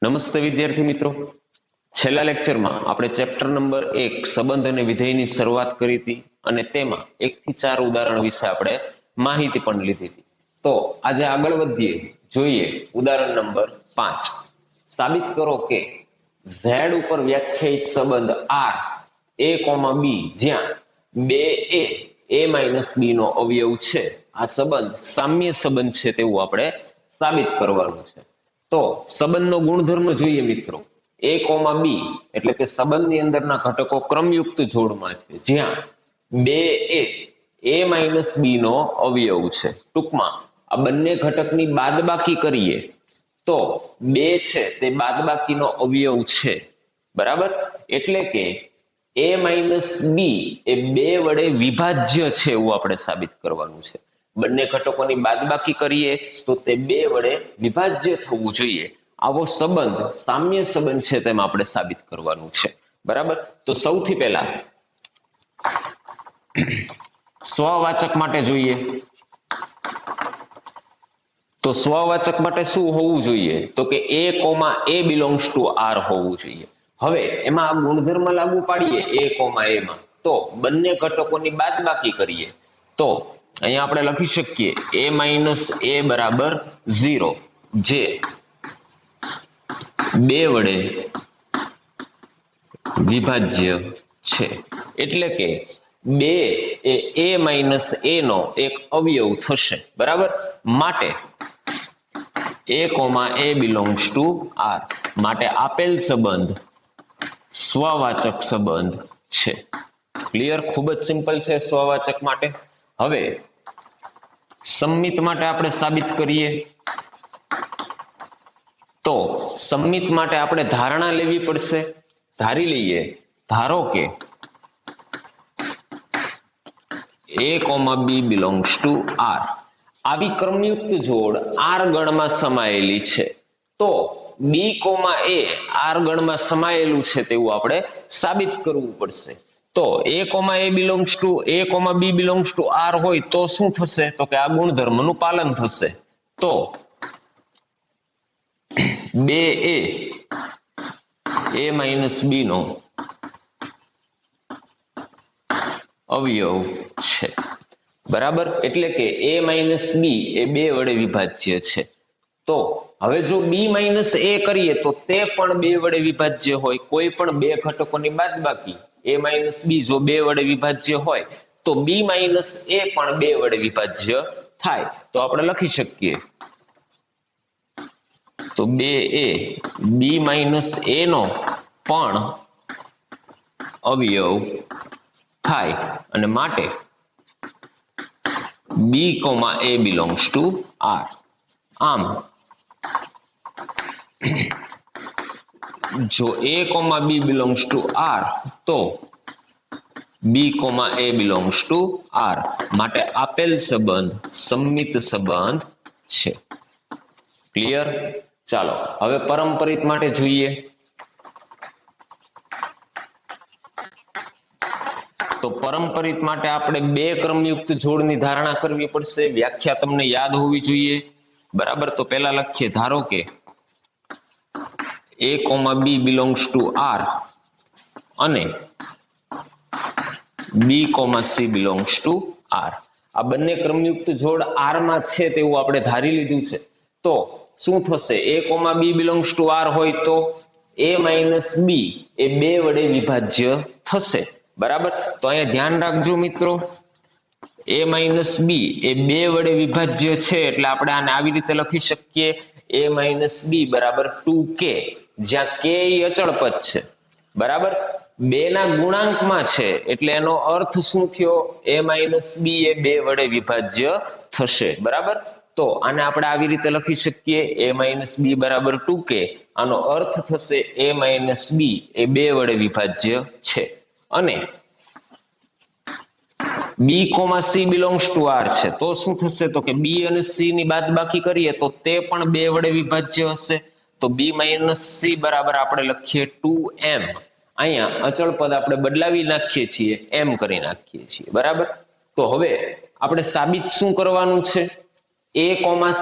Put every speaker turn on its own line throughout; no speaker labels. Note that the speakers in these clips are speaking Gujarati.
નમસ્તે વિદ્યાર્થી મિત્રો, છેલ્લા લેક્ચરમાં આપણે ચેપ્ટર નંબર 1 સંબંધ અને વિધેયની શરૂઆત કરી હતી અને તેમાં 1 થી 4 ઉદાહરણ વિશે આપણે માહિતી પણ લીધી હતી. તો આજે આગળ વધીએ, જોઈએ ઉદાહરણ નંબર 5. સાબિત કરો કે z ઉપર વ્યાખ્યાયિત સંબંધ r a, b જ્યાં 2a b નો અવયવ છે, આ સંબંધ સામ્ય સંબંધ છે તેવું આપણે સાબિત કરવાનું છે. તો સંબંધનો ગુણધર્મ જોઈએ મિત્રો, a, b એટલે કે સંબંધની અંદરના ઘટકો ક્રમયુક્ત જોડમાં છે, જ્યાં 2a b નો અવયવ છે. ટૂંકમાં આ બંને ઘટકની બાદબાકી કરીએ તો 2 છે તે બાદબાકીનો અવયવ છે, બરાબર. એટલે કે a b એ 2 વડે વિભાજ્ય છે એવું આપણે સાબિત કરવાનું છે. બંને ઘટકોની બાદબાકી કરીએ તો તે 2 વડે વિભાજ્ય થવું જોઈએ. આવો સંબંધ સામ્ય સંબંધ છે તેમ આપણે સાબિત કરવાનું છે, બરાબર. તો સૌથી પહેલા સ્વવાચક માટે જોઈએ. તો સ્વવાચક માટે શું હોવું જોઈએ? તો કે a belongs to r હોવું જોઈએ. હવે એમાં આ ગુણધર્મ લાગુ પાડીએ a, માં, તો બંને ઘટકોની બાદબાકી કરીએ તો અહીંયા આપણે લખી શકીએ a બરાબર 0, જે 2 વડે વિભાજ્ય છે. એટલે કે 2 એ a નો એક અવયવ થશે, બરાબર. માટે a belongs to r, માટે આપેલ સંબંધ સ્વવાચક સંબંધ છે. ક્લિયર? ખૂબ જ સિમ્પલ છે સ્વવાચક માટે. હવે સંમિત માટે આપણે સાબિત કરીએ તો સંમિત માટે આપણે ધારણા લેવી પડશે. ધારી લઈએ, ધારો કે a, b belongs to r. આવી ક્રમયુક્ત જોડ r ગણમાં સમાયેલી છે, તો b, a r ગણમાં સમાયેલું છે તેવું આપણે સાબિત કરવું પડશે. તો a b belongs to r હોય તો શું થશે? તો કે આ ગુણધર્મનું પાલન થશે. તો 2a b નો અવયવ છે, બરાબર. એટલે કે a b એ 2 વડે વિભાજ્ય છે. તો હવે જો b a કરીએ તો તે પણ 2 વડે વિભાજ્ય હોય. કોઈ પણ બે ઘટકોની બાદબાકી a b જો 2 વડે વિભાજ્ય હોય તો b a પણ 2 વડે વિભાજ્ય થાય. તો આપણે લખી શકીએ તો 2a b a નો પણ અવયવ થાય, અને માટે b, a belongs to r. આમ જો a, b belongs to r તો b, a belongs to r, માટે આપેલ સંબંધ સંમિત સંબંધ છે. ક્લિયર? ચાલો હવે પરંપરિત માટે જોઈએ. તો પરંપરિત માટે આપણે 2 ક્રમયુક્ત જોડની ધારણા કરવી પડશે. વ્યાખ્યા તમને યાદ હોવી જોઈએ, બરાબર. તો પહેલા લખીએ, ધારો કે a, b belongs to r અને b, c belongs to r. આ બંને ક્રમયુક્ત જોડ r માં છે તેવું આપણે ધારી લીધું છે. તો શું થશે? a, b belongs to r હોય તો a b એ 2 વડે વિભાજ્ય થશે, બરાબર. તો અહીંયા ધ્યાન રાખજો મિત્રો, a b એ 2 વડે વિભાજ્ય છે, એટલે આપણે આને આવી રીતે લખી શકીએ a b બરાબર 2k, જ્યાં k એ અચળ પદ છે, બરાબર. 2 ના ગુણાંકમાં છે, એટલે એનો અર્થ શું થયો? a b એ 2 વડે વિભાજ્ય થશે, બરાબર. તો આને આપણે આવી રીતે લખી શકીએ a b બરાબર 2k. આનો અર્થ થશે a b એ 2 વડે વિભાજ્ય છે, અને b, c belongs to r છે. તો શું થશે? તો કે b અને c ની બાદબાકી કરીએ તો તે પણ 2 વડે વિભાજ્ય હશે. તો b c બરાબર આપણે લખીએ 2m. અહીંયા અચળ પદ આપણે બદલાવી નાખીએ છીએ, m કરી નાખીએ છીએ, બરાબર. તો હવે આપણે સાબિત શું કરવાનું છે? a,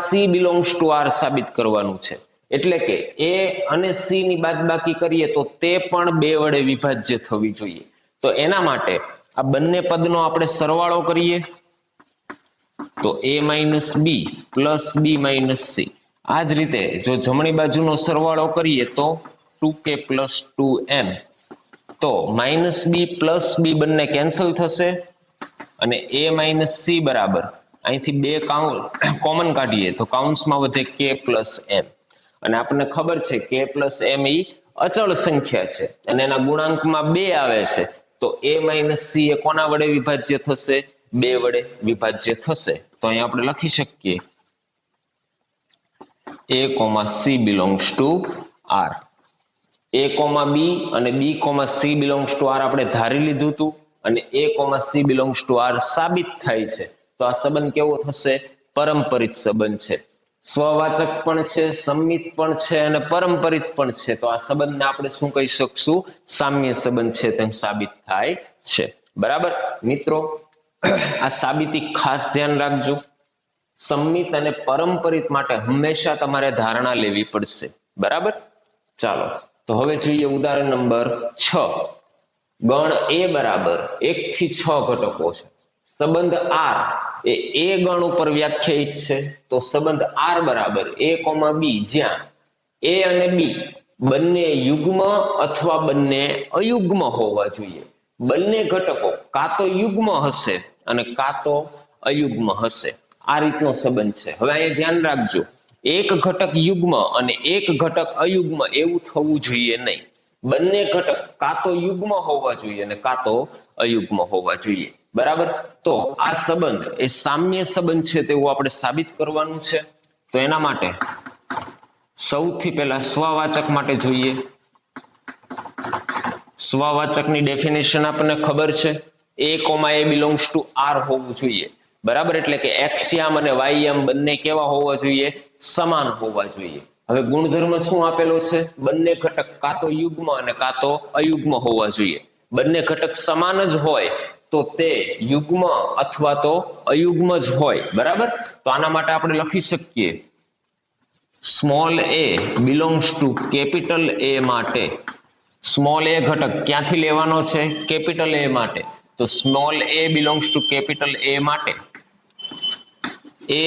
c belongs to r સાબિત કરવાનું છે. એટલે કે એ અને સી ની બાદબાકી કરીએ તો તે પણ 2 વડે વિભાજ્ય થવી જોઈએ. તો એના માટે આ બંને પદનો આપણે સરવાળો કરીએ તો a minus B plus B minus C. આ જ રીતે જો જમણી બાજુનો સરવાળો કરીએ તો 2k પ્લસ 2m, તો માઇનસ બી પ્લસ બી બંને કેન્સલ થશે અને a માઇનસ સી બરાબર અહીંથી 2 કોમન કાઢીએ તો કાઉન્સમાં વધે k પ્લસ m. અને આપણને ખબર છે k પ્લસ m એ અચળ સંખ્યા છે અને એના ગુણાંકમાં 2 આવે છે, તો a માઇનસ સી એ કોના વડે વિભાજ્ય થશે? 2 વડે વિભાજ્ય થશે. તો અહીં આપણે લખી શકીએ a, c belongs to R. a, b અને b, c belongs to R આપણે ધારી લીધું હતું અને a, c belongs to R સાબિત થાય છે. તો આ સંબંધ કેવો થશે? પરંપરિત સંબંધ છે. સ્વવાચક પણ છે, સંમિત પણ છે અને પરંપરિત પણ છે. તો આ સંબંધને આપણે શું કહી શકશું? સામ્ય સંબંધ છે તેમ સાબિત થાય છે. બરાબર મિત્રો, આ સાબિતી ખાસ ધ્યાન રાખજો. સંમિત અને પરંપરિત માટે હંમેશા તમારે ધારણા લેવી પડશે. બરાબર, ચાલો તો હવે જોઈએ ઉદાહરણ નંબર 6. ગણ a બરાબર 1 થી 6 ઘટકો છે. સંબંધ R એ ગણ ઉપર વ્યાખ્યાયિત છે. તો સંબંધ R બરાબર a, b જ્યાં a અને b બંને યુગ્મ અથવા બંને અયુગ્મ હોવા જોઈએ. બંને ઘટકો કાં તો યુગ્મ હશે અને કાં તો અયુગ્મ હશે. આ રીતનો સંબંધ છે. હવે અહીંયા ધ્યાન રાખજો, એક ઘટક યુગ્મ અને એક ઘટક અયુગ્મ એવું થવું જોઈએ નહીં. બંને ઘટક કાં તો યુગ્મ હોવા જોઈએ અને કાં તો અયુગ્મ હોવા જોઈએ. બરાબર, તો આ સંબંધ એ સામ્ય સંબંધ છે તેવું આપણે સાબિત કરવાનું છે. તો એના માટે સૌથી પહેલા સ્વવાચક માટે જોઈએ. સ્વવાચકની ડેફિનેશન આપણને ખબર છે, a, belongs to R હોવું જોઈએ. બરાબર, એટલે કે એક્સયામ અને વાયયામ બંને કેવા હોવા જોઈએ? સમાન હોવા જોઈએ. હવે ગુણધર્મ શું આપેલો છે? બંને ઘટક કાં તો યુગ્મ અને કાં તો અયુગ્મ હોવા જોઈએ. બંને ઘટક સમાન જ હોય તો તે યુગ્મ અથવા તો અયુગ્મ જ હોય. બરાબર, તો આના માટે આપણે લખી શકીએ small a belongs to capital A માટે સ્મોલ a ઘટક ક્યાંથી લેવાનો છે? કેપિટલ A માટે. તો small a belongs to capital A માટે a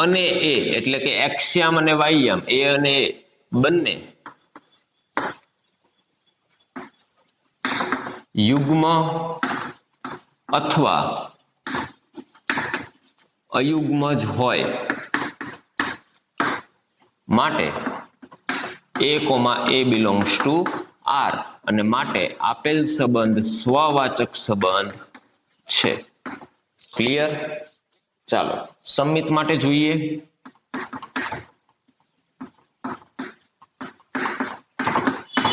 અને a એટલે કે એક્સયામ અને વાયયામ a અને a બંને યુગ્મ અથવા અયુગ્મ જ હોય માટે a, belongs to R અને માટે આપેલ સંબંધ સ્વવાચક સંબંધ છે. ક્લિયર? ચાલો સંમિત માટે જોઈએ.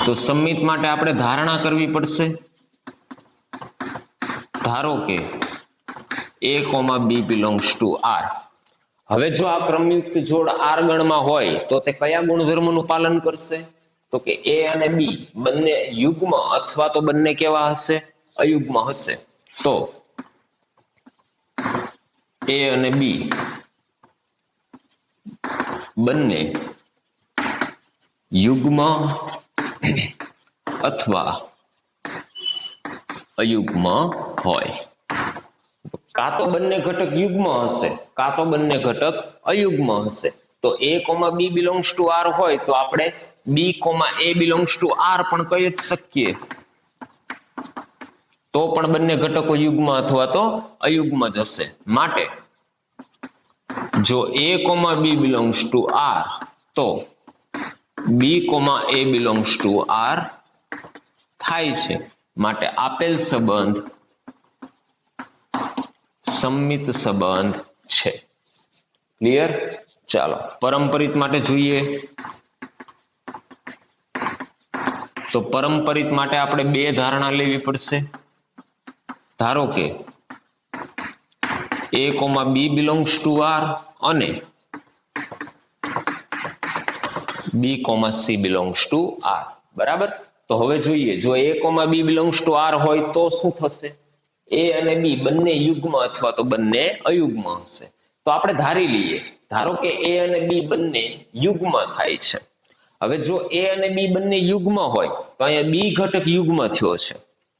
તો સંમિત માટે આપણે ધારણા કરવી પડશે. ધારો કે a, b belongs to R. હવે જો આ ક્રમયુક્ત જોડ R ગણમાં હોય તો તે કયા ગુણધર્મનું પાલન કરશે? તો કે a અને b બંને યુગ્મ અથવા તો બંને કેવા હશે? અયુગ્મ હશે. તો a અને b બંને યુગ્મ અથવા અયુગ્મ હોય. કાં તો બંને ઘટક યુગ્મ હશે કાં તો બંને ઘટક અયુગ્મ હશે. તો a, b belongs to R હોય તો આપણે b, a belongs to R પણ કહી જ શકીએ. તો પણ બંને ઘટકો યુગ્મ અથવા તો અયુગ્મ જ હશે. માટે જો a, b belongs to R તો b, a belongs to R થાય છે. માટે આપેલ સંબંધ સંમિત સંબંધ છે. ક્લિયર? ચાલો પરંપરિત માટે જોઈએ. તો પરંપરિત માટે આપણે 2 ધારણા લેવી પડશે. ધારો કે a, b belongs to R અને b, c belongs to R. બરાબર, તો હવે જોઈએ જો a, b belongs to R હોય તો શું થશે? a અને b બંને યુગ્મ અથવા તો બંને અયુગ્મ હશે. તો આપણે ધારી લઈએ, ધારો કે a અને b બંને યુગ્મ થાય છે. હવે જો એ અને બી બંને યુગ્મ હોય તો અહીંયા બી ઘટક યુગ્મ થયો છે,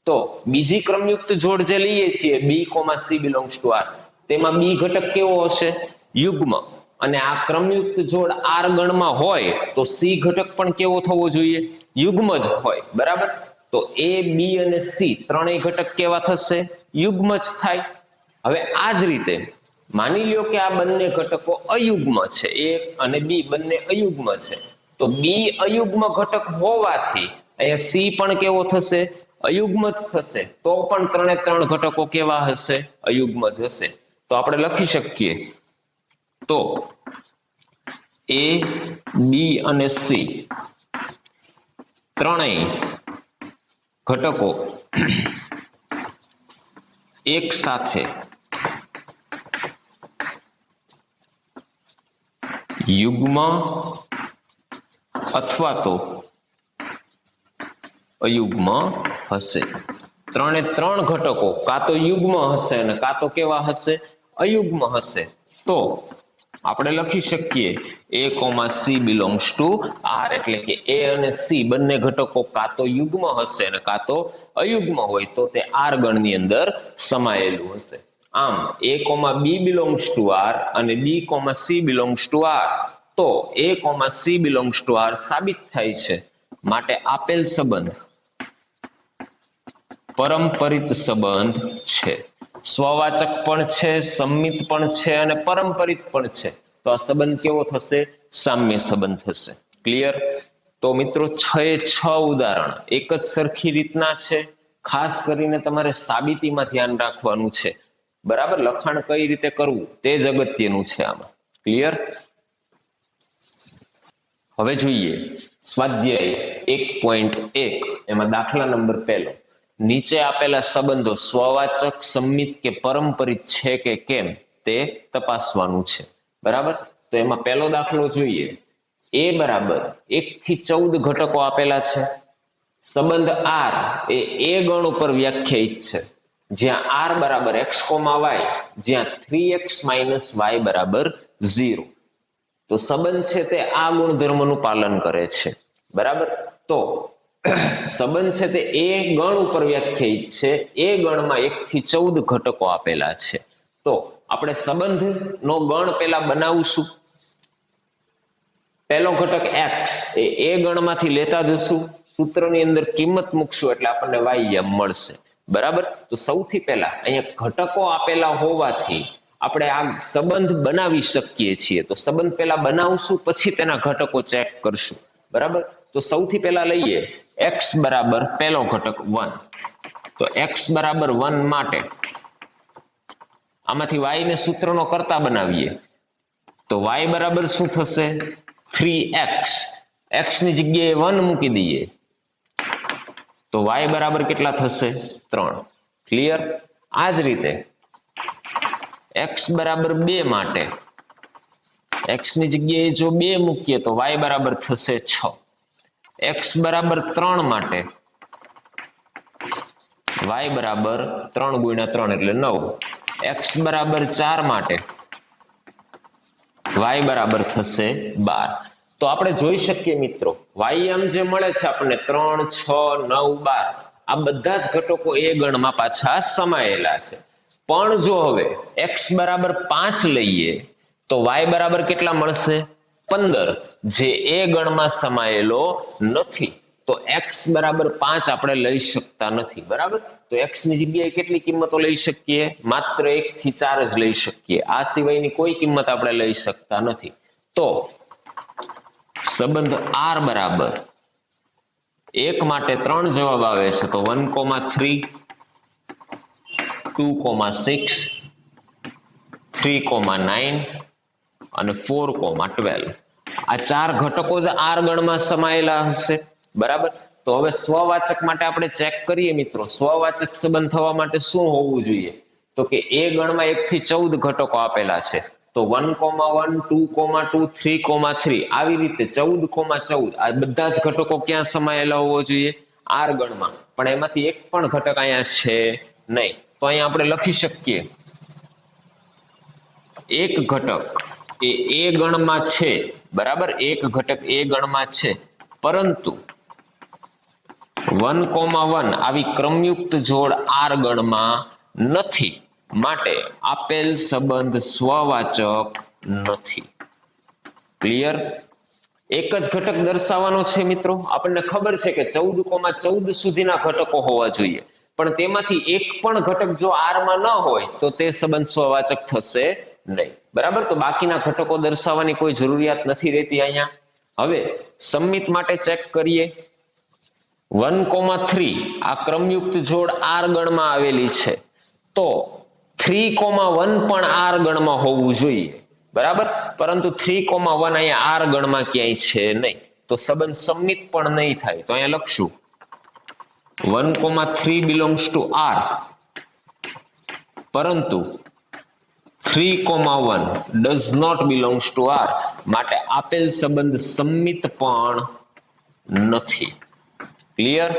તો બીજી ક્રમયુક્ત જોડ જે લઈએ છીએ b comma c belongs to R, તેમાં બી ઘટક કેવો હશે? યુગ્મ. અને આ ક્રમયુક્ત જોડ આર ગણમાં હોય તો સી ઘટક પણ કેવો થવો જોઈએ? યુગ્મ જ હોય, બરાબર? તો એ બી અને સી ત્રણેય ઘટક કેવા થશે? યુગ્મ જ થાય. હવે આ જ રીતે માની લ્યો કે આ બંને ઘટકો અયુગ્મ છે, એ અને બી બંને અયુગ્મ છે, તો બી અયુગ્મ ઘટક હોવાથી અહીંયા સી પણ કેવો થશે? અયુગ્મ જ થશે. તો પણ ત્રણે ત્રણ ઘટકો કેવા હશે? અયુગ્મ જ હશે. તો આપણે લખી શકીએ, તો એ બી અને સી ત્રણેય ઘટકો એક સાથે યુગ્મ અથવા તો અયુગ્મ હશે. ત્રણે ત્રણ ઘટકો કાં તો યુગ્મ હશે અને કાં તો કેવા હશે? અયુગ્મ હશે. તો આપણે લખી શકીએ a comma c belongs to R, એટલે કે એ અને સી બંને ઘટકો કાં તો યુગ્મ હશે અને કાં તો અયુગ્મ હોય તો તે આર ગણની અંદર સમાયેલું હશે. આમ a comma b belongs to R અને b comma c belongs to R, તો a comma c belongs to R સાબિત થાય છે. માટે આપેલ સંબંધ પરમપરિત સંબંધ છે. સ્વવાચક પણ છે, સંમિત પણ છે અને પરમપરિત પણ છે. તો આ સંબંધ કેવો થશે? સામ્ય સંબંધ થશે. ક્લિયર? તો મિત્રો 6 ઉદાહરણ એક જ સરખી રીતના છે. ખાસ કરીને તમારે સાબિતીમાં ધ્યાન રાખવાનું છે, બરાબર? લખાણ કઈ રીતે કરવું તે જ અગત્યનું છે આમાં. ક્લિયર? હવે જોઈએ સ્વાધ્યાય 1.1, એમાં દાખલા નંબર 1. નીચે આપેલા સંબંધો સ્વવાચક, સંમિત કે પરમપરિત છે કે કેમ તે તપાસવાનું છે, બરાબર? તો એમાં પહેલો દાખલો જોઈએ. એ બરાબર 1 થી 14 ઘટકો આપેલા છે. સંબંધ આર એ ગણ ઉપર વ્યાખ્યાયિત છે, જ્યાં આર બરાબર x, y, જ્યાં 3x - y બરાબર 0. તો સંબંધ છે તે આ ગુણધર્મનું પાલન કરે છે, બરાબર? તો સંબંધ છે તે એ ગણ ઉપર વ્યાખ્યાયિત છે. એ ગણમાં 1 થી 14 ઘટકો આપેલા છે. તો આપણે સંબંધનો ગણ પહેલા બનાવશું. પહેલો ઘટક x એ ગણમાંથી લેતા જશું, સૂત્રની અંદર કિંમત મૂકશું એટલે આપણને y મળશે, બરાબર? તો સૌથી પહેલા અહીંયા ઘટકો આપેલા હોવાથી આપણે આ સંબંધ બનાવી શકીએ છીએ. તો સંબંધ પહેલા બનાવશું, પછી તેના ઘટકો ચેક કરશું, બરાબર? તો સૌથી પહેલા લઈએ x બરાબર પહેલો ઘટક 1. તો x બરાબર 1 માટે આમાંથી y ને સૂત્રનો કરતા બનાવીએ. તો y બરાબર શું થશે? 3x. x ની જગ્યાએ 1 મૂકી દઈએ તો y બરાબર કેટલા થશે? 3. ક્લિયર? આ જ રીતે x બરાબર 2 માટે x ની જગ્યાએ જો 2 મૂકીએ તો y બરાબર થશે 6. x બરાબર 3 માટે y બરાબર 3 ગુણ્યા 3 એટલે 9. x બરાબર 4 માટે y બરાબર થશે 12. તો આપણે જોઈ શકીએ મિત્રો, y જે મળે છે આપણને 3, 6, 9, 12, આ બધા જ ઘટકો એ ગણમાં પાછા સમાયેલા છે. પણ જો હવે x બરાબર 5 લઈએ તો y બરાબર કેટલા મળશે? 15, જે એ ગણમાં સમાયેલો નથી. તો x બરાબર 5 આપણે લઈ શકતા નથી, બરાબર? તો x ની જગ્યાએ કેટલી કિંમતો લઈ શકીએ? માત્ર 1 થી 4 જ લઈ શકીએ. આ સિવાયની કોઈ કિંમત આપણે લઈ શકતા નથી. તો સંબંધ r બરાબર 1 માટે 3 જવાબ આવે છે, તો 1,3, 2,6, 3,9 અને 4,12. આ 4 ઘટકો જ r ગણમાં સમાયેલા હશે, બરાબર? તો હવે સ્વવાચક માટે આપણે ચેક કરીએ મિત્રો. સ્વવાચક સંબંધ થવા માટે શું હોવું જોઈએ? તો કે એ ગણમાં 1 થી 14 ઘટકો આપેલા છે. તો 1,1, 2,2, 3,3 આવી રીતે 14,14 આ બધા જ ઘટકો ક્યાં સમાયેલા હોવો જોઈએ? r ગણમાં. પણ એમાંથી એક પણ ઘટક અહીંયા છે નહીં. તો અહીંયા આપણે લખી શકીએ એક ઘટક એ ગણમાં છે, બરાબર? એક ઘટક એ ગણમાં છે પરંતુ 1,1 આવી ક્રમયુક્ત જોડ આર ગણમાં નથી, માટે આપેલ સંબંધ સ્વવાચક નથી. ક્લિયર? એક જ ઘટક દર્શાવવાનો છે મિત્રો. આપણને ખબર છે કે 14,14 સુધીના ઘટકો હોવા જોઈએ, પણ તેમાંથી એક પણ ઘટક જો આર માં ન હોય તો તે સંબંધ સ્વવાચક થશે નહીં. બરાબર? તો બાકીના ઘટકો દર્શાવવાની કોઈ જરૂરિયાત નથી રહેતી અહીંયા. હવે સમમિત માટે ચેક કરીએ. 1,3 આ ક્રમયુક્ત જોડ આર ગણમાં આવેલી છે, તો 3,1 પણ આર ગણમાં હોવું જોઈએ. બરાબર? પરંતુ 3,1 અહીંયા આર ગણમાં ક્યાંય છે નહીં, તો સંબંધ સમમિત પણ નહીં થાય. તો અહીંયા લખશું 1,3 belongs to R, પરંતુ 3,1 does not belongs to R, માટે આપેલ સંબંધ સમમિત પણ નથી. ક્લિયર?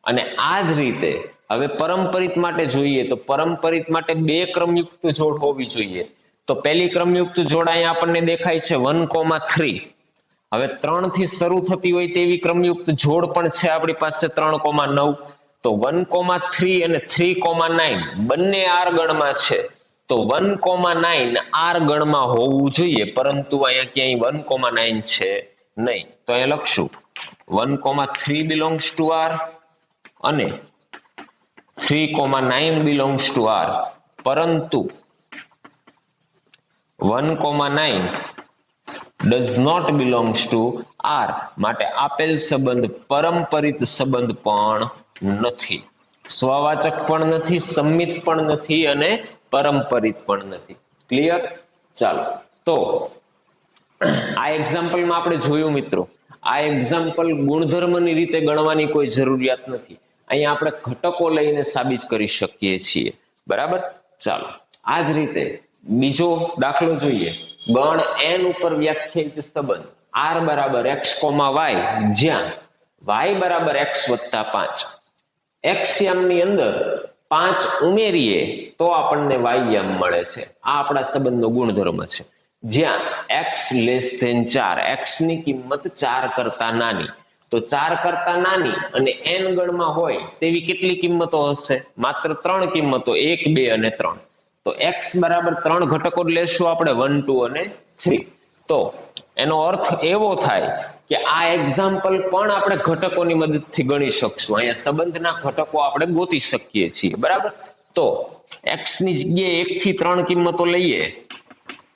અને આ જ રીતે હવે પરંપરિત માટે જોઈએ તો પરંપરિત માટે બે ક્રમયુક્ત જોડ હોવી જોઈએ. તો પહેલી ક્રમયુક્ત જોડ અહીંયા આપણને દેખાય છે 1,3. હવે 3 થી શરૂ થતી હોય તેવી ક્રમયુક્ત જોડ પણ છે આપણી પાસે 3,9. તો 1,3 અને 3,9 બંને આર ગણમાં છે, તો 1,9 આર ગણમાં હોવું જોઈએ, પરંતુ અહીંયા ક્યાંય 1,9 છે નહીં. તો અહીંયા લખશું 1,3 belongs to R અને 3,9 belongs to R, પરંતુ 1,9 does not belongs to R, માટે આપેલ સંબંધ પરંપરિત સંબંધ પણ નથી, સ્વવાચક પણ નથી, સમમિત પણ નથી અને પરંપરિત પણ નથી. ક્લિયર? ચાલો, તો આ એક્ઝામ્પલમાં આપણે જોયું મિત્રો, આ એક્ઝામ્પલ ગુણધર્મની રીતે ગણવાની કોઈ જરૂરિયાત નથી. અહીંયા આપણે ઘટકો લઈને સાબિત કરી શકીએ છીએ. બરાબર? ચાલો, આ જ રીતે બીજો દાખલો જોઈએ. ગણ n ઉપર વ્યાખ્યાયિત સંબંધ r બરાબર x, y, જ્યાં y બરાબર x વત્તા 5. x યામની અંદર 5 ઉમેરીએ તો આપણને y યામ મળે છે. આ આપણા સંબંધનો ગુણધર્મ છે. જ્યાં x લેસ ધેન 4, x ની કિંમત 4 કરતા નાની, તો 4 કરતા નાની અને n ગણમાં હોય તેવી કેટલી કિંમતો હશે? માત્ર 3 કિંમતો, 1, 2 અને 3. તો x બરાબર 3 ઘટકો લેશું આપણે, 1, 2 અને 3. તો એનો અર્થ એવો થાય કે આ એક્ઝામ્પલ પણ આપણે ઘટકોની મદદથી ગણી શકશું. અહીંયા સંબંધના ઘટકો આપણે ગોતી શકીએ છીએ. બરાબર? તો x ની જગ્યાએ 1 થી 3 કિંમતો લઈએ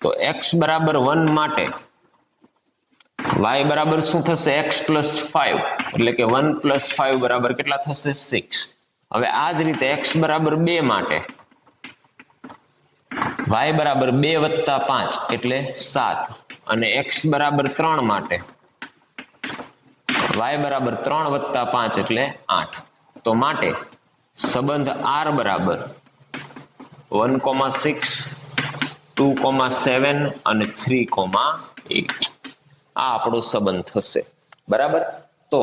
તો x બરાબર 1 માટે y બરાબર શું થશે? x plus 5, એટલે કે 1 plus 5 બરાબર કેટલા થશે? 6. હવે આ જ રીતે x બરાબર 2 માટે y બરાબર 2 વત્તા 5 એટલે 7, અને x બરાબર 3 માટે y બરાબર 3 વત્તા 5 એટલે 8. તો માટે સંબંધ r બરાબર 1,6, 2,7 અને 3,8 આ આપણો સંબંધ થશે. બરાબર? તો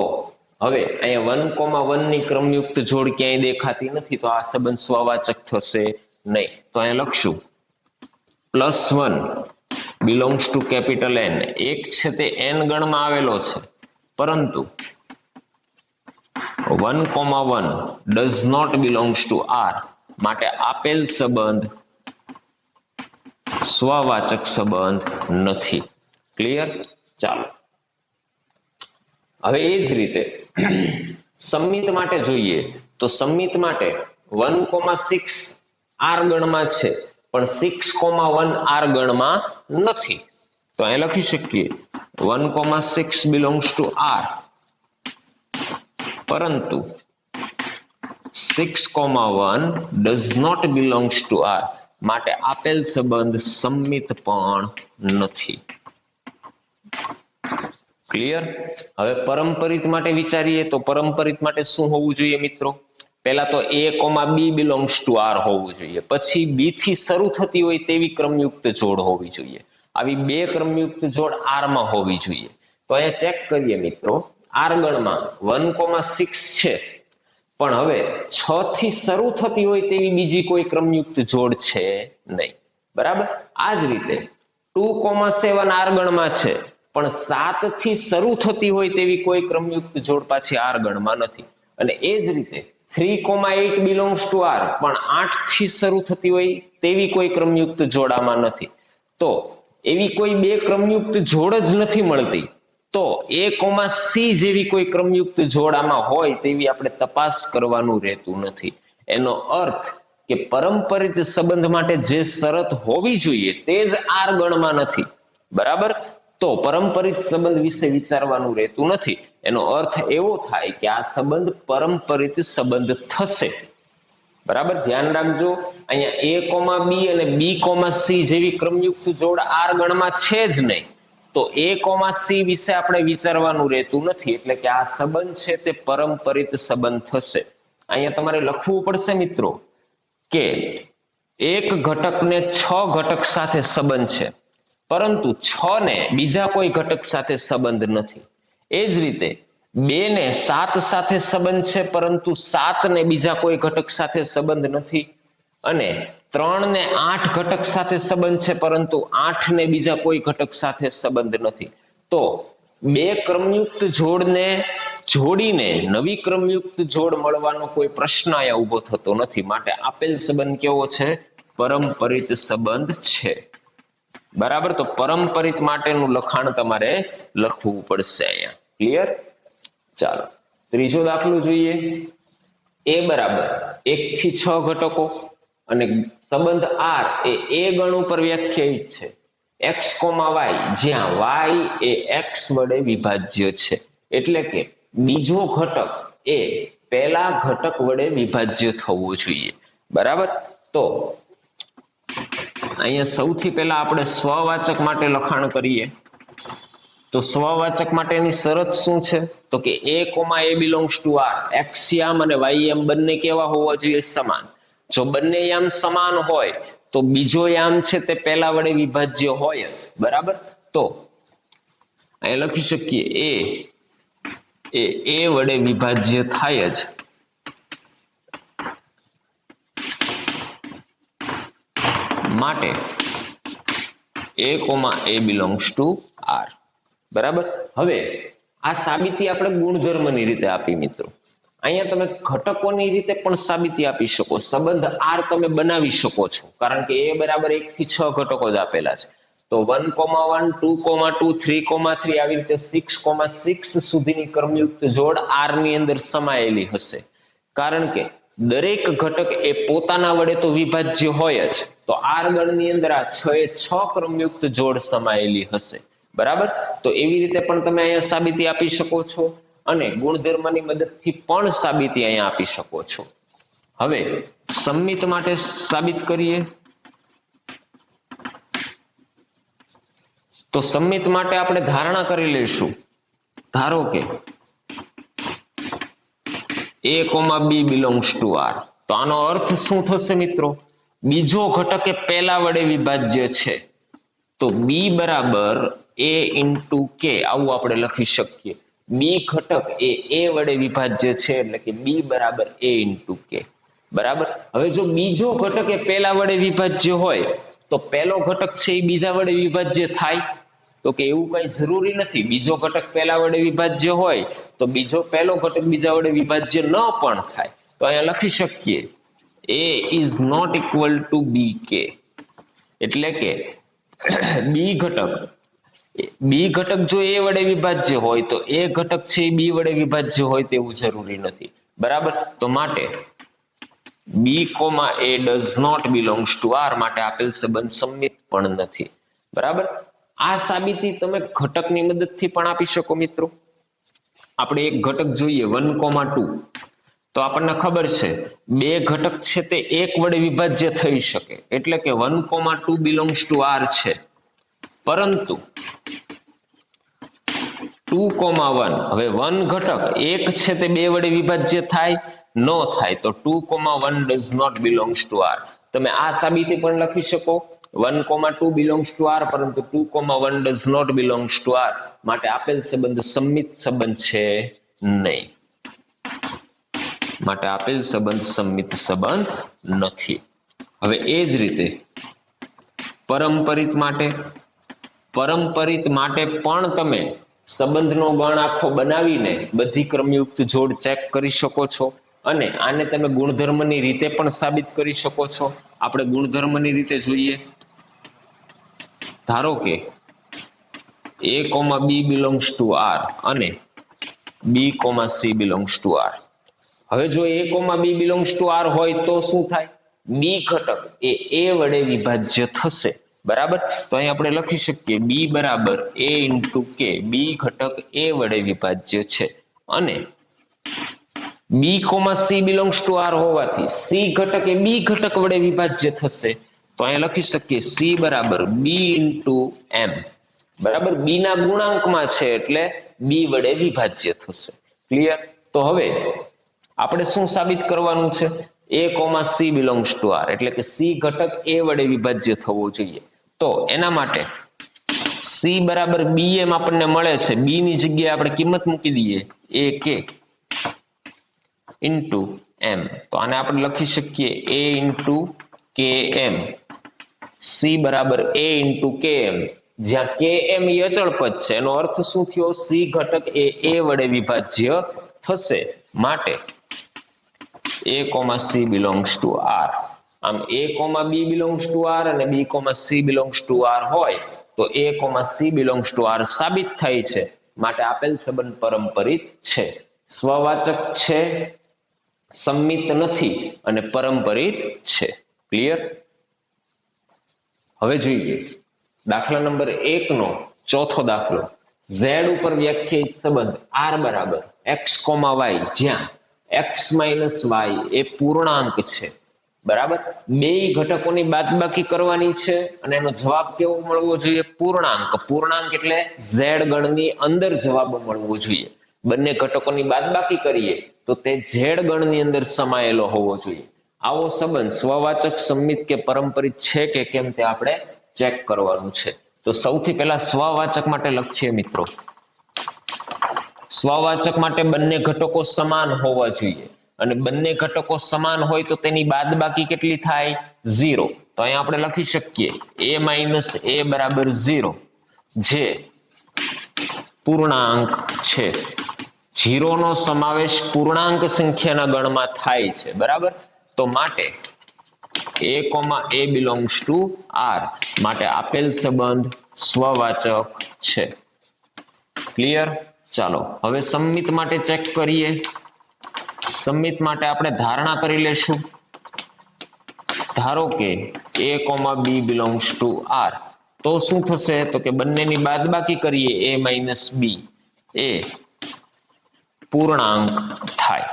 હવે અહીંયા 1,1 ની ક્રમયુક્ત જોડ ક્યાંય દેખાતી નથી, તો આ સંબંધ સ્વવાચક થશે નહીં. તો અહીંયા લખશું +1 belongs to capital N. એક છે તે n ગણમાં આવેલો છે, પરંતુ 1,1 does not belongs to R, માટે આપેલ સંબંધ સ્વવાચક સંબંધ નથી. ક્લિયર? ચાલો, હવે એ જ રીતે સમમિત માટે જોઈએ. તો સમમિત માટે 1,6 આર ગણમાં છે, પણ 6,1 આર ગણમાં નથી. તો અહીં લખી શકીએ 1,6 belongs to R, પરંતુ 6,1 does not belongs to R, માટે આપેલ સંબંધ સમમિત પણ નથી. ક્લિયર? હવે પરંપરિત માટે વિચારીએ તો પરંપરિત માટે શું હોવું જોઈએ મિત્રો? પહેલા તો a, b belongs to R હોવું જોઈએ, પછી b થી શરૂ થતી હોય તેવી ક્રમયુક્ત જોડ હોવી જોઈએ. આવી બે ક્રમયુક્ત જોડ r માં હોવી જોઈએ. તો અહીંયા ચેક કરીએ મિત્રો, r ગણમાં 1,6 છે, પણ હવે 6 થી શરૂ થતી હોય તેવી બીજી કોઈ ક્રમયુક્ત જોડ છે નહીં. બરાબર? આ જ રીતે 2,7 આર ગણમાં છે, પણ 7 થી શરૂ થતી હોય તેવી કોઈ ક્રમયુક્ત જોડ પાછી આર ગણમાં નથી. અને એ જ રીતે 3,8 બિલોંગ્સ ટુ આર, પણ 8 થી શરૂ થતી હોય તેવી કોઈ ક્રમયુક્ત જોડામાં નથી. તો એવી કોઈ બે ક્રમયુક્ત જોડ જ નથી મળતી, તો A, C જેવી કોઈ ક્રમયુક્ત જોડામાં હોય તેવી આપણે તપાસ કરવાનું રહેતું નથી. એનો અર્થ કે પરંપરિત સંબંધ માટે જે શરત હોવી જોઈએ તે જ આર ગણમાં નથી. બરાબર? તો પરંપરિત સંબંધ વિશે વિચારવાનું રહેતું નથી. એનો અર્થ એવો થાય કે આ સંબંધ પરંપરિત સંબંધ થશે. બરાબર? ધ્યાન રાખજો, અહીંયા A, B અને B, C જેવી ક્રમયુક્ત જોડ આર ગણમાં છે જ નહીં, તો A, C વિશે આપણે વિચારવાનું રહેતું નથી. એટલે કે આ સંબંધ છે તે પરંપરિત સંબંધ થશે. અહીંયા તમારે લખવું પડશે મિત્રો કે એક ઘટકને 6 ઘટક સાથે સંબંધ છે, પરંતુ 6 ને બીજા કોઈ ઘટક સાથે સંબંધ નથી. એ જ રીતે 2 ને 7 સાથે સંબંધ છે, પરંતુ 7 ને બીજા કોઈ ઘટક સાથે સંબંધ નથી. અને 3 ને 8 ઘટક સાથે સંબંધ છે, પરંતુ 8 ને બીજા કોઈ ઘટક સાથે સંબંધ નથી. તો બે ક્રમયુક્ત જોડને જોડીને નવી ક્રમયુક્ત જોડ મળવાનો કોઈ પ્રશ્ન અહીંયા ઊભો થતો નથી. માટે આપેલ સંબંધ કેવો છે? પરંપરિત સંબંધ છે. બરાબર? તો પરંપરિત માટેનું લખાણ તમારે લખવું પડશે અહીંયા. ક્લિયર? ચાલો ત્રીજો દાખલો જોઈએ. A બરાબર 1 થી 6 ઘટકો અને સંબંધ R એ A ગણ ઉપર વ્યાખ્યાયિત છે. x, y, જ્યાં y એ x વડે વિભાજ્ય છે. એટલે કે બીજો ઘટક એ પહેલા ઘટક વડે વિભાજ્ય થવો જોઈએ. બરાબર? તો અહીંયા સૌથી પહેલા આપણે સ્વવાચક માટે લખાણ કરીએ. તો સ્વવાચક માટેની શરત શું છે? તો કે A, belongs to R, x યામ અને y યામ બંને કેવા હોવા જોઈએ? સમાન. જો બંને યામ સમાન હોય તો બીજો યામ છે તે પહેલા વડે વિભાજ્ય હોય જ. બરાબર? તો અહીંયા લખી શકીએ A વડે વિભાજ્ય થાય જ. માટે A, બિલોંગ્સ ટુ R. બરાબર? હવે આ સાબિતી આપણે ગુણધર્મની રીતે આપી મિત્રો. અહીંયા તમે ઘટકોની રીતે પણ સાબિતી આપી શકો. સંબંધ R તમે બનાવી શકો છો, કારણ કે A બરાબર 1 થી 6 ઘટકો જ આપેલા છે. તો 1, 1, 2, 2, 3, 3 આવી રીતે 6, 6 સુધીની ક્રમયુક્ત જોડ R ની અંદર સમાયેલી હશે. કારણ કે દરેક ઘટક એ પોતાના વડે તો વિભાજ્ય હોય જ, તો R ગણની અંદર આ 6 એ 6 ક્રમયુક્ત જોડ સમાયેલી હશે. બરાબર? તો એવી રીતે પણ તમે અહીંયા સાબિતી આપી શકો છો અને ગુણધર્મની મદદથી પણ સાબિતી અહીંયા આપી શકો છો. હવે સંમિત માટે સાબિત કરીએ. તો સંમિત માટે આપણે ધારણા કરી લઈશું. ધારો કે A, B belongs to R. તો આનો અર્થ શું થશે મિત્રો? બીજો ઘટક એ પહેલા વડે વિભાજ્ય છે, તો B બરાબર A ઇન્ટુ K આવું આપણે લખી શકીએ. B ઘટક એ A વડે વિભાજ્ય છે, એટલે કે B બરાબર A ઇન્ટુ K. બરાબર? હવે જો બીજો ઘટક એ પહેલા વડે વિભાજ્ય હોય તો પહેલો ઘટક છે એ બીજા વડે વિભાજ્ય થાય? તો કે એવું કઈ જરૂરી નથી. બીજો ઘટક પહેલા વડે વિભાજ્ય હોય તો બીજો પહેલો ઘટક બીજા વડે વિભાજ્ય ન પણ થાય. તો અહીંયા લખી શકીએ A is not equal to BK. એટલે કે B ઘટક જો A વડે વિભાજ્ય હોય તો A ઘટક છે એ B વડે વિભાજ્ય હોય તેવું જરૂરી નથી. બરાબર? તો માટે B, A does not belongs to R. માટે આપેલ સંબંધ સંમિત પણ નથી. બરાબર? આ સાબિતી તમે ઘટકની મદદથી પણ આપી શકો મિત્રો. આપણે એક ઘટક જોઈએ 1, 2. તો આપણને ખબર છે બે ઘટક છે તે એક વડે વિભાજ્ય થઈ શકે, એટલે કે 1, 2 બિલોંગ્સ ટુ R છે. પરંતુ 2, 1, હવે 1 ઘટક એક છે તે બે વડે વિભાજ્ય થાય? ન થાય. તો 2, 1 does not belongs to R. તમે આ સાબિતી પણ લખી શકો 1, 2 belongs to R, પરંતુ 2, 1 does not belongs to R. માટે આપેલ સંબંધ સંમિત સંબંધ છે નહીં. માટે આપેલ સંબંધ સંમિત સંબંધ નથી. હવે એ જ રીતે પરંપરિત માટે પરંપરિત માટે પણ તમે સંબંધનો ગણ આખો બનાવીને બધી ક્રમયુક્ત જોડ ચેક કરી શકો છો અને આને તમે ગુણધર્મની રીતે પણ સાબિત કરી શકો છો. આપણે ગુણધર્મની રીતે જોઈએ. ધારો કે a, b belongs to R અને b, c belongs to R. હવે જો a, b belongs to R હોય તો શું થાય? b ઘટક એ a વડે વિભાજ્ય થશે. બરાબર, તો અહીં આપણે લખી શકીએ b બરાબર a into k. b ઘટક a વડે વિભાજ્ય છે અને b, c belongs to R હોવાથી c ઘટક એ b ઘટક વડે વિભાજ્ય થશે. તો અહીં લખી શકીએ c બરાબર b into m. બરાબર, b ના ગુણાંકમાં છે એટલે b વડે વિભાજ્ય થશે. ક્લિયર? તો હવે આપણે શું સાબિત કરવાનું છે? a, c belongs to R એટલે કે c ઘટક a વડે વિભાજ્ય થવો જોઈએ. તો એના માટે c બરાબર b એમ આપણને મળે છે. b ની જગ્યાએ આપણે કિંમત મૂકી દઈએ a k into m. તો આને આપણે લખી શકીએ a into km. c બરાબર a into km, જ્યાં km એ અચળ પદ છે. એનો અર્થ શું થયો? c ઘટક એ a વડે વિભાજ્ય થશે. માટે a, c belongs to R. આમ a, b belongs to R અને b, c belongs to R હોય તો a, c belongs to R સાબિત થાય છે. માટે આપેલ સંબંધ પરંપરિત છે. સ્વવાચક છે, સંમિત નથી અને પરંપરિત છે. ક્લિયર? હવે જોઈએ દાખલા નંબર 1 નો ચોથો દાખલો. z ઉપર વ્યાખ્યાયિત સંબંધ r બરાબર x, y, જ્યાં x minus y એ પૂર્ણાંક છે. બરાબર, બે ઘટકોની બાદબાકી કરવાની છે અને એનો જવાબ કેવો મળવો જોઈએ? પૂર્ણાંક. પૂર્ણાંક એટલે z ગણની અંદર જવાબ મળવો જોઈએ. બંને ઘટકોની બાદબાકી કરીએ તો તે z ગણની અંદર સમાયેલો હોવો જોઈએ. આવો સંબંધ સ્વવાચક, સંમિત કે પરંપરિત છે કે કેમ તે આપણે ચેક કરવાનું છે. તો સૌથી પહેલા સ્વવાચક માટે લખીએ મિત્રો. સ્વવાચક માટે બંને ઘટકો સમાન હોવા જોઈએ અને બંને ઘટકો સમાન હોય તો તેની બાદબાકી કેટલી થાય? 0. તો અહીંયા આપણે લખી શકીએ a minus a બરાબર 0, જે પૂર્ણાંક છે. 0 નો સમાવેશ પૂર્ણાંક સંખ્યાના ગણમાં થાય છે. બરાબર, તો માટે a, a belongs to R. માટે આપેલ સંબંધ સ્વવાચક છે. ક્લિયર? ચાલો હવે સંમિત માટે ચેક કરીએ. સંમિત માટે આપણે ધારણા કરી લેશું. ધારો કે a, b belongs to R. તો શું થશે? તો કે બંનેની બાદબાકી કરીએ a minus b એ પૂર્ણાંક થાય.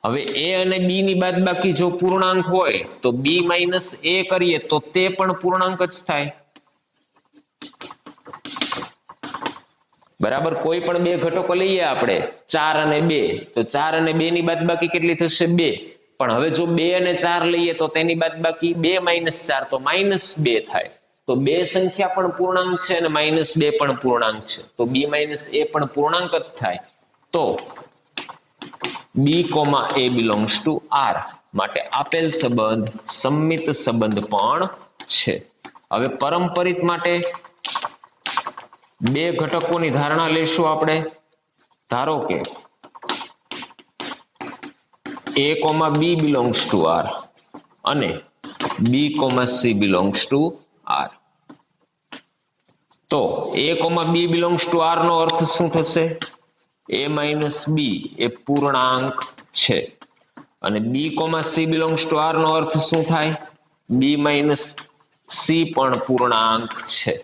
હવે a અને b ની બાદબાકી જો પૂર્ણાંક હોય તો b minus a કરીએ તો તે પણ પૂર્ણાંક જ થાય. બરાબર, કોઈ પણ બે ઘટકો લઈએ આપણે 4 અને 2, તો 4 અને 2 ની બાદબાકી કેટલી થશે? 2. પણ હવે જો 2 અને 4 લઈએ તો તેની બાદબાકી 2 minus 4 તો -2 થાય. તો બે સંખ્યા પણ પૂર્ણાંક છે અને -2 પણ પૂર્ણાંક છે. તો b minus a પણ પૂર્ણાંક જ થાય. તો b, a belongs to R. માટે આપેલ સંબંધ સંમિત સંબંધ પણ છે. હવે પરંપરિત માટે બે ઘટકોની ધારણા લેશું આપણે. ધારો કે a, b belongs to R અને b, c belongs to R. તો a, b belongs to R નો અર્થ શું થશે? a minus b એ પૂર્ણાંક છે અને b, c belongs to R નો અર્થ શું થાય? b minus c પણ પૂર્ણાંક છે.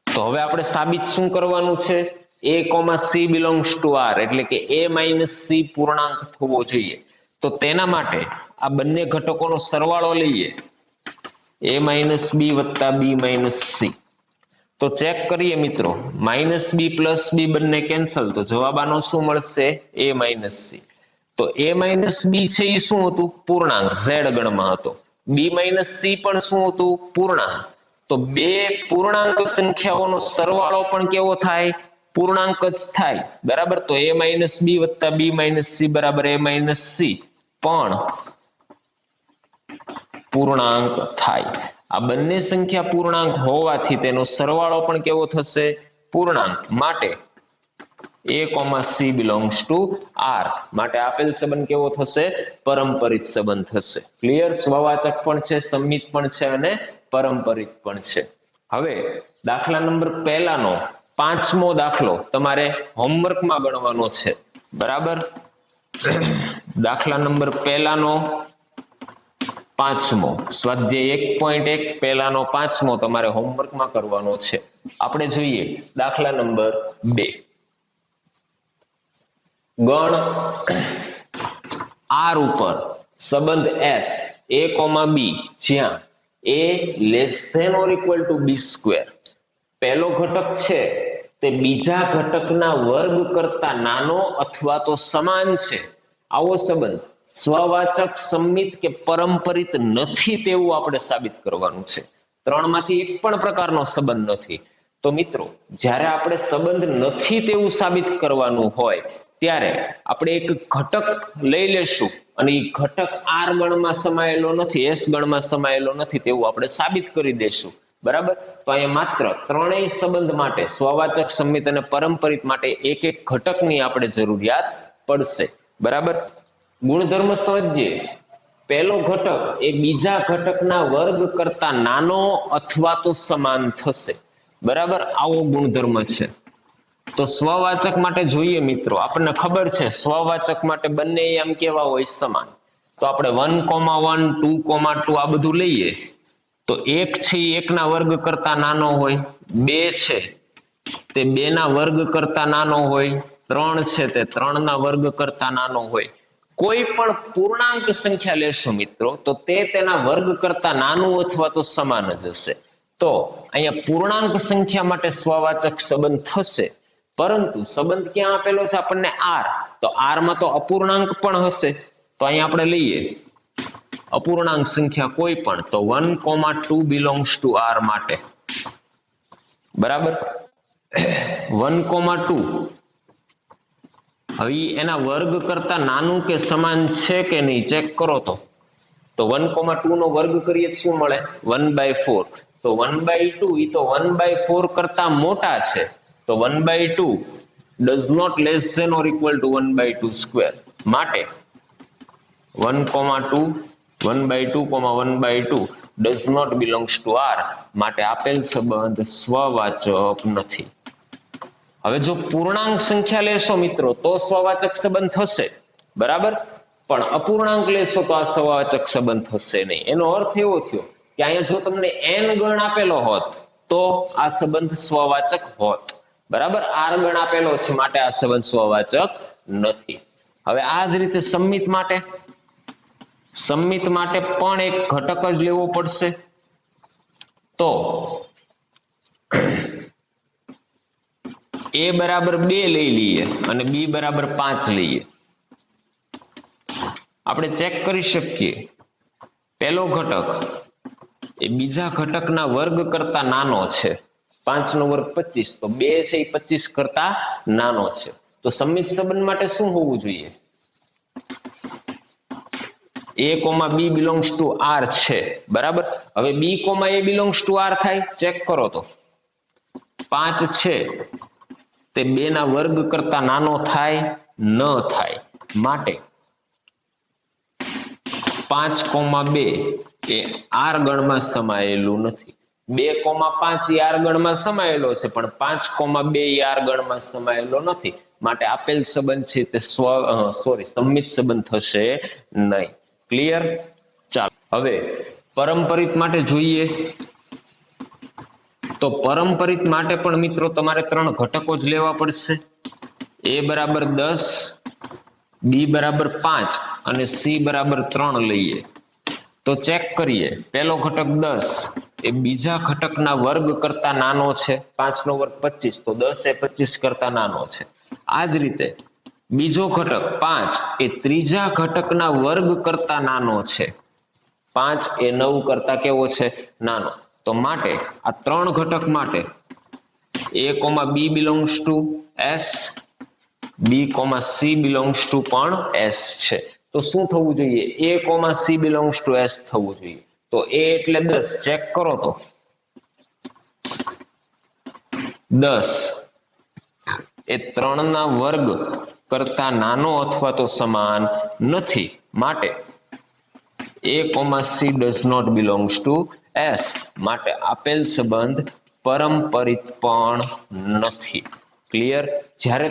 તો હવે આપણે સાબિત શું કરવાનું છે? a, c belongs to R એટલે કે a minus c પૂર્ણાંક થવો જોઈએ. તો તેના માટે આ બંને ઘટકોનો સરવાળો લઈએ a minus b વત્તા b minus c. તો ચેક કરીએ મિત્રો, -b + b બંને કેન્સલ, તો જવાબ આનો શું મળશે? a minus c. તો a minus b છે એ શું હતું? પૂર્ણાંક, z ગણમાં હતો. b minus c પણ શું હતું? પૂર્ણાંક. તો બે પૂર્ણાંક સંખ્યાઓનો સરવાળો પણ કેવો થાય? પૂર્ણાંક જ થાય. બરાબર, તો a minus b વત્તા b minus c બરાબર a minus c પણ પૂર્ણાંક થાય. આ બંને સંખ્યા પૂર્ણાંક હોવાથી તેનો સરવાળો પણ કેવો થશે? પૂર્ણાંક. માટે a, c belongs to R. માટે આપેલ સંબંધ કેવો થશે? પરંપરિત સંબંધ થશે. ક્લિયર? સ્વવાચક પણ છે, સંમિત પણ છે અને પરંપરિત પણ છે. હવે દાખલા નંબર પહેલાનો 5મો દાખલો તમારે હોમવર્કમાં ગણવાનો છે. બરાબર? દાખલા નંબર પહેલાનો 5મો સ્વાધ્યાય 1.1 પહેલાનો 5મો તમારે હોમવર્કમાં કરવાનો છે. આપણે જોઈએ દાખલા નંબર 2. ગણ R ઉપર સંબંધ S a, b જ્યાં a less than or equal to b square, પહેલો ઘટક છે તે બીજા ઘટકના વર્ગ કરતા નાનો અથવા તો સમાન છે, આવો સંબંધ સ્વવાચક, સંમિત કે પરંપરિત નથી તેવું આપણે સાબિત કરવાનું છે. ત્રણમાંથી એક પણ પ્રકારનો સંબંધ નથી. તો મિત્રો, જ્યારે આપણે સંબંધ નથી તેવું સાબિત કરવાનું હોય ત્યારે આપણે એક ઘટક લઈ લેશું અને એ ઘટક R ગણમાં સમાયેલો નથી, S ગણમાં સમાયેલો નથી તેવું આપણે સાબિત કરી દેશું. બરાબર? તો અહીંયા માત્ર ત્રણેય સંબંધ માટે, સ્વવાચક, સંમિત અને પરંપરિત માટે એક એક ઘટકની આપણે જરૂરિયાત પડશે. બરાબર? ગુણધર્મ સમજીએ. પહેલો ઘટક એ બીજા ઘટકના વર્ગ કરતા નાનો અથવા તો સમાન થશે. બરાબર? આવો ગુણધર્મ છે. તો સ્વવાચક માટે જોઈએ મિત્રો, આપણને ખબર છે સ્વવાચક માટે બંને આમ કેવા હોય? સમાન. તો આપણે 1,1 2,2 આ બધું લઈએ તો 1 છે એ 1 ના વર્ગ કરતા નાનો હોય, 2 છે તે 2 ના વર્ગ કરતા નાનો હોય, 3 છે તે 3 ના વર્ગ કરતા નાનો હોય. કોઈ પણ પૂર્ણાંક સંખ્યા લેશો મિત્રો તો તે તેના વર્ગ કરતા નાનું અથવા તો સમાન જ હશે. તો અહીંયા પૂર્ણાંક સંખ્યા માટે સ્વવાચક સંબંધ થશે, પરંતુ સંબંધ ક્યાં આપેલો છે આપણને? R. તો R માં તો અપૂર્ણાંક પણ હશે. તો અહીંયા આપણે લઈએ અપૂર્ણાંક સંખ્યા કોઈ પણ, તો 1,2 belongs to R માટે. બરાબર? 1,2 હવે એના વર્ગ કરતા નાનું કે સમાન છે કે નહીં ચેક કરો. તો 1,2 નો વર્ગ કરીએ શું મળે? 1/4. તો 1/2 એ તો 1/4 કરતા મોટા છે. તો 1/2 does not less than or equal to 1/2 square. માટે 1,2 1/2, 1/2 does not belongs to R. માટે આપેલ સંબંધ સ્વવાચક નથી. હવે જો પૂર્ણાંક સંખ્યા લેશો મિત્રો તો સ્વવાચક સંબંધ થશે. બરાબર? પણ અપૂર્ણાંક લેશો તો આ સ્વવાચક સંબંધ થશે નહીં. એનો અર્થ એવો થયો કે અહીંયા જો તમને n ગણ આપેલો હોત તો આ સંબંધ સ્વવાચક હોત. બરાબર? R ગણ આપેલો છે માટે આ સંબંધ સ્વવાચક નથી. હવે આ જ રીતે સંમિત માટે પણ એક ઘટક જ લેવો પડશે. તો a બરાબર 2 લઈ લઈએ અને b બરાબર 5 લઈએ. આપણે ચેક કરી શકીએ પહેલો ઘટક એ બીજા ઘટકના વર્ગ કરતા નાનો છે. 5 નો વર્ગ 25, તો 2 છે એ 25 કરતા નાનો છે. તો સંમિત સંબંધ માટે શું હોવું જોઈએ? a, b belongs to R છે. બરાબર? હવે b, a belongs to R થાય ચેક કરો. તો 5 છે તે 2 ના વર્ગ કરતા નાનો થાય? ન થાય. માટે 5,2 એ R ગણમાં સમાયેલું નથી. 2,5 એ R ગણમાં સમાયેલો છે પણ 5,2 એ R ગણમાં સમાયેલો નથી. માટે આપેલ સંબંધ છે તે સંમિત સંબંધ થશે નહીં. ક્લિયર? ચાલો હવે પરંપરિત માટે જોઈએ. તો પરંપરિત માટે પણ મિત્રો તમારે 3 ઘટકો જ લેવા પડશે. a બરાબર 10, b બરાબર 5 અને c બરાબર 3 લઈએ. તો ચેક કરીએ. પહેલો ઘટક 10 એ બીજા ઘટકના વર્ગ કરતા નાનો છે. 5 નો વર્ગ 25, તો 10 એ 25 કરતા નાનો છે. આ જ રીતે બીજો ઘટક 5 એ ત્રીજા ઘટકના વર્ગ કરતા નાનો છે. 5 એ 9 કરતા કેવો છે? નાનો. તો માટે આ 3 ઘટક માટે a, b belongs to S, b, c belongs to પણ S છે. તો શું થવું જોઈએ? a, c belongs to S થવું જોઈએ. તો a એટલે 10 ચેક કરો તો 10 એ 3 ના વર્ગ કરતા નાનો અથવા તો સમાન નથી, માટે a, c does not belongs to S. માટે આપેલ સંબંધ પરસ્પરિત પણ નથી. ક્લિયર? જ્યારે